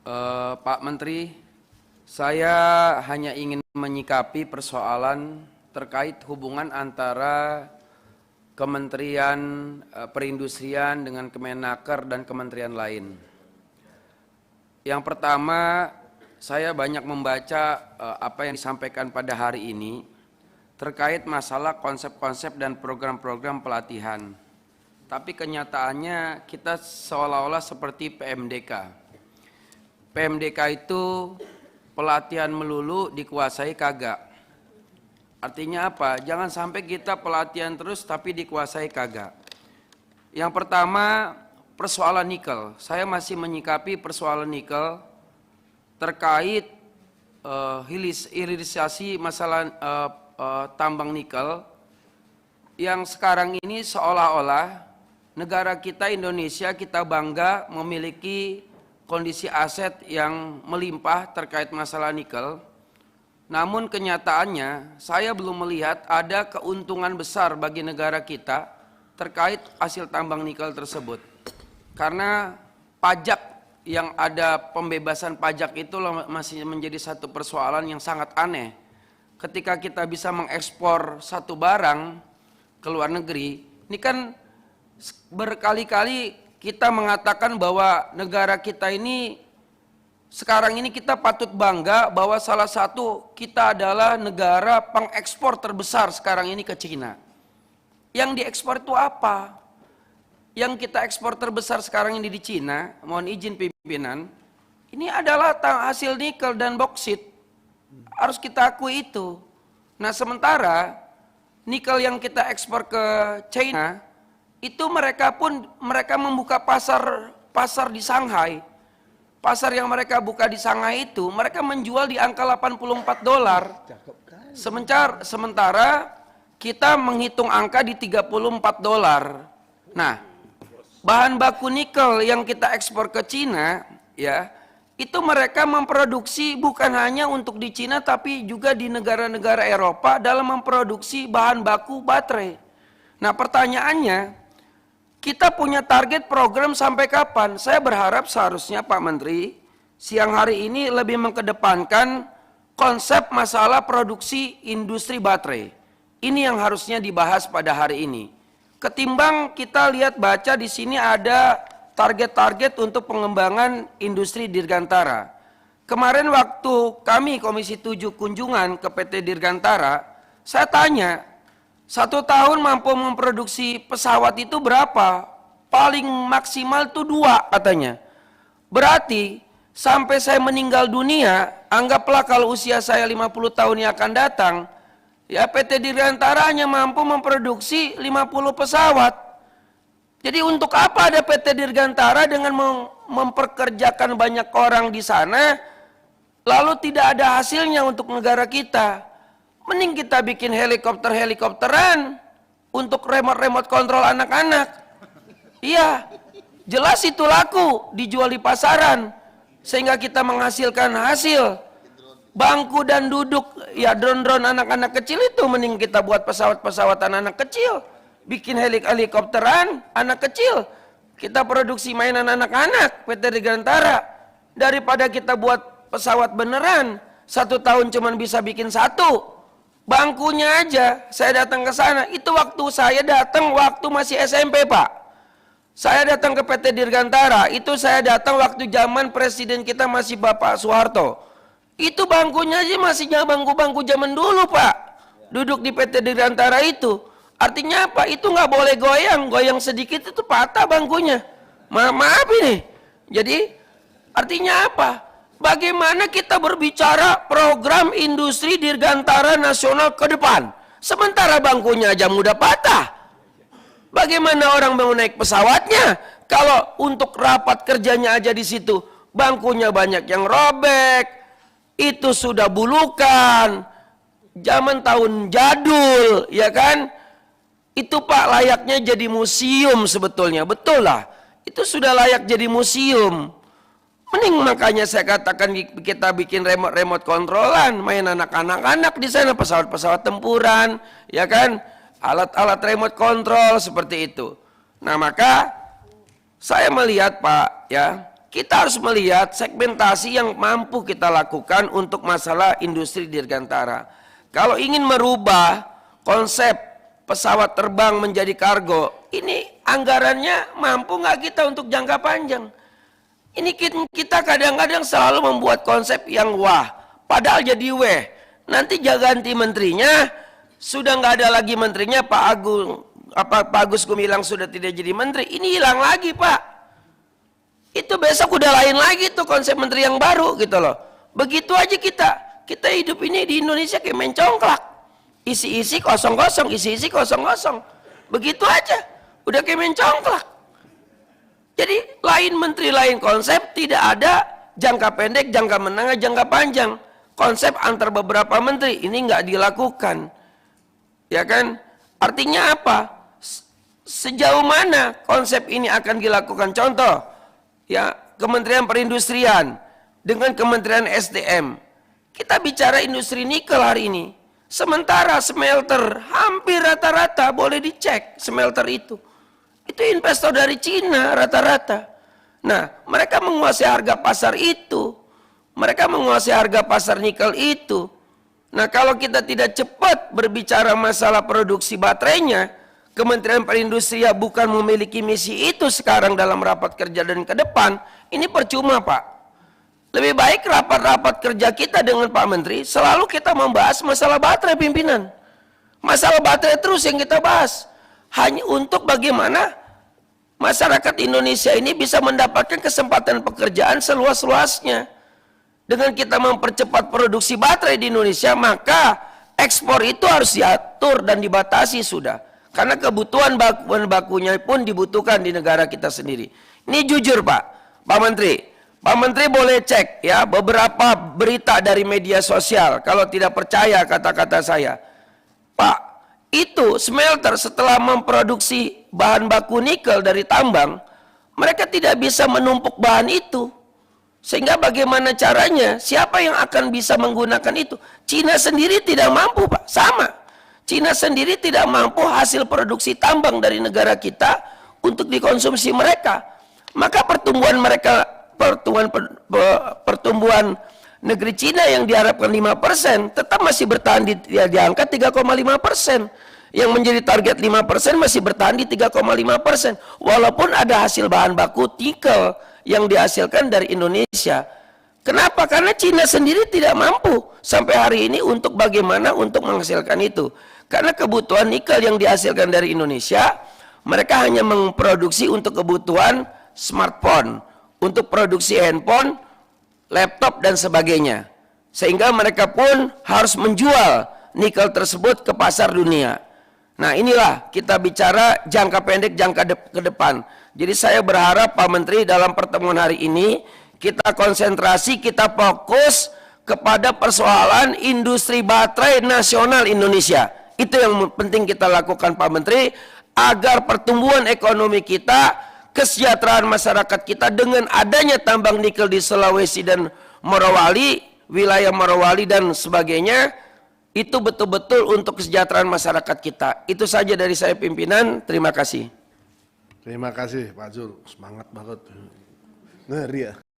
Pak Menteri, saya hanya ingin menyikapi persoalan terkait hubungan antara Kementerian Perindustrian dengan Kemenaker dan kementerian lain. Yang pertama, saya banyak membaca apa yang disampaikan pada hari ini terkait masalah konsep-konsep dan program-program pelatihan. Tapi kenyataannya kita seolah-olah seperti PMDK. PMDK itu pelatihan melulu dikuasai kagak. Artinya apa? Jangan sampai kita pelatihan terus tapi dikuasai kagak. Yang pertama, persoalan nikel. Saya masih menyikapi persoalan nikel terkait hilirisasi masalah tambang nikel yang sekarang ini seolah-olah negara kita Indonesia kita bangga memiliki kondisi aset yang melimpah terkait masalah nikel. Namun kenyataannya saya belum melihat ada keuntungan besar bagi negara kita terkait hasil tambang nikel tersebut. Karena pajak yang ada, pembebasan pajak itu masih menjadi satu persoalan yang sangat aneh. Ketika kita bisa mengekspor satu barang ke luar negeri, ini kan berkali-kali kita mengatakan bahwa negara kita ini sekarang ini kita patut bangga bahwa salah satu kita adalah negara pengekspor terbesar sekarang ini ke Cina. Yang diekspor itu apa? Yang kita ekspor terbesar sekarang ini di Cina, mohon izin pimpinan, ini adalah hasil nikel dan boksit. Harus kita akui itu. Nah sementara nikel yang kita ekspor ke China, itu mereka membuka pasar di Shanghai. Pasar yang mereka buka di Shanghai itu mereka menjual di angka $84. Sementara kita menghitung angka di $34. Nah, bahan baku nikel yang kita ekspor ke Cina ya, itu mereka memproduksi bukan hanya untuk di Cina tapi juga di negara-negara Eropa dalam memproduksi bahan baku baterai. Nah, pertanyaannya, kita punya target program sampai kapan? Saya berharap seharusnya Pak Menteri siang hari ini lebih mengedepankan konsep masalah produksi industri baterai. Ini yang harusnya dibahas pada hari ini. Ketimbang kita lihat baca di sini ada target-target untuk pengembangan industri Dirgantara. Kemarin waktu kami Komisi 7 kunjungan ke PT Dirgantara, saya tanya, 1 tahun mampu memproduksi pesawat itu berapa? Paling maksimal itu 2 katanya. Berarti sampai saya meninggal dunia, anggaplah kalau usia saya 50 tahun yang akan datang, ya PT Dirgantara hanya mampu memproduksi 50 pesawat. Jadi untuk apa ada PT Dirgantara dengan memperkerjakan banyak orang di sana, lalu tidak ada hasilnya untuk negara kita? Mending kita bikin helikopteran untuk remote kontrol anak-anak. Iya, jelas itu laku, dijual di pasaran. Sehingga kita menghasilkan hasil. Bangku dan duduk, ya drone-drone anak-anak kecil itu mending kita buat pesawat-pesawat anak-anak kecil. Bikin helikopteran anak kecil. Kita produksi mainan anak-anak, PT Dirgantara. Daripada kita buat pesawat beneran, 1 tahun cuma bisa bikin 1. Bangkunya aja, saya datang ke sana. Itu waktu saya datang waktu masih SMP, Pak. Saya datang ke PT Dirgantara, itu saya datang waktu zaman presiden kita masih Bapak Soeharto. Itu bangkunya aja masih bangku-bangku zaman dulu, Pak. Duduk di PT Dirgantara itu. Artinya apa? Itu nggak boleh goyang sedikit itu patah bangkunya. Maaf ini. Jadi artinya apa? Bagaimana kita berbicara program industri Dirgantara nasional ke depan? Sementara bangkunya aja mudah patah. Bagaimana orang mau naik pesawatnya? Kalau untuk rapat kerjanya aja di situ, bangkunya banyak yang robek. Itu sudah bulukan. Zaman tahun jadul, ya kan? Itu Pak layaknya jadi museum sebetulnya. Betul lah. Itu sudah layak jadi museum. Mending makanya saya katakan kita bikin remote kontrolan, main anak-anak di sana, pesawat-pesawat tempuran, ya kan, alat-alat remote control seperti itu. Nah maka saya melihat Pak, ya kita harus melihat segmentasi yang mampu kita lakukan untuk masalah industri dirgantara. Kalau ingin merubah konsep pesawat terbang menjadi kargo, ini anggarannya mampu nggak kita untuk jangka panjang? Ini kita kadang-kadang selalu membuat konsep yang wah, padahal jadi weh. Nanti ganti menterinya, sudah nggak ada lagi menterinya, Pak Agus Gumilang sudah tidak jadi menteri, ini hilang lagi Pak. Itu besok udah lain lagi tuh konsep menteri yang baru gitu loh. Begitu aja kita hidup ini di Indonesia kayak main congklak. Isi-isi kosong-kosong, isi-isi kosong-kosong. Begitu aja, udah kayak main congklak. Jadi lain menteri, lain konsep, tidak ada jangka pendek, jangka menengah, jangka panjang. Konsep antar beberapa menteri ini nggak dilakukan. Ya kan? Artinya apa? Sejauh mana konsep ini akan dilakukan? Contoh, ya, Kementerian Perindustrian dengan Kementerian SDM. Kita bicara industri nikel hari ini. Sementara smelter hampir rata-rata boleh dicek smelter itu. Itu investor dari Cina rata-rata. Nah, mereka menguasai harga pasar itu. Mereka menguasai harga pasar nikel itu. Nah, kalau kita tidak cepat berbicara masalah produksi baterainya, Kementerian Perindustrian bukan memiliki misi itu sekarang dalam rapat kerja dan ke depan, ini percuma Pak. Lebih baik rapat-rapat kerja kita dengan Pak Menteri, selalu kita membahas masalah baterai pimpinan. Masalah baterai terus yang kita bahas. Hanya untuk bagaimana masyarakat Indonesia ini bisa mendapatkan kesempatan pekerjaan seluas-luasnya. Dengan kita mempercepat produksi baterai di Indonesia, maka ekspor itu harus diatur dan dibatasi sudah. Karena kebutuhan bahan bakunya pun dibutuhkan di negara kita sendiri. Ini jujur Pak Menteri. Pak Menteri boleh cek ya beberapa berita dari media sosial. Kalau tidak percaya kata-kata saya. Pak, itu smelter setelah memproduksi bahan baku nikel dari tambang, mereka tidak bisa menumpuk bahan itu. Sehingga bagaimana caranya? Siapa yang akan bisa menggunakan itu? Cina sendiri tidak mampu Pak, sama. Cina sendiri tidak mampu hasil produksi tambang dari negara kita untuk dikonsumsi mereka. Maka pertumbuhan negeri Cina yang diharapkan 5% tetap masih bertahan di angka 3,5%. Yang menjadi target 5% masih bertahan di 3,5%. Walaupun ada hasil bahan baku nikel yang dihasilkan dari Indonesia. Kenapa? Karena Cina sendiri tidak mampu sampai hari ini untuk bagaimana untuk menghasilkan itu. Karena kebutuhan nikel yang dihasilkan dari Indonesia, mereka hanya memproduksi untuk kebutuhan smartphone, untuk produksi handphone, laptop dan sebagainya. Sehingga mereka pun harus menjual nikel tersebut ke pasar dunia. Nah, inilah kita bicara jangka pendek, jangka ke depan. Jadi saya berharap Pak Menteri dalam pertemuan hari ini kita konsentrasi, kita fokus kepada persoalan industri baterai nasional Indonesia. Itu yang penting kita lakukan Pak Menteri, agar pertumbuhan ekonomi kita, kesejahteraan masyarakat kita dengan adanya tambang nikel di Sulawesi dan Morowali, wilayah Morowali dan sebagainya, itu betul-betul untuk kesejahteraan masyarakat kita. Itu saja dari saya pimpinan, terima kasih. Terima kasih Pak Zul, semangat banget. Ngeri ya.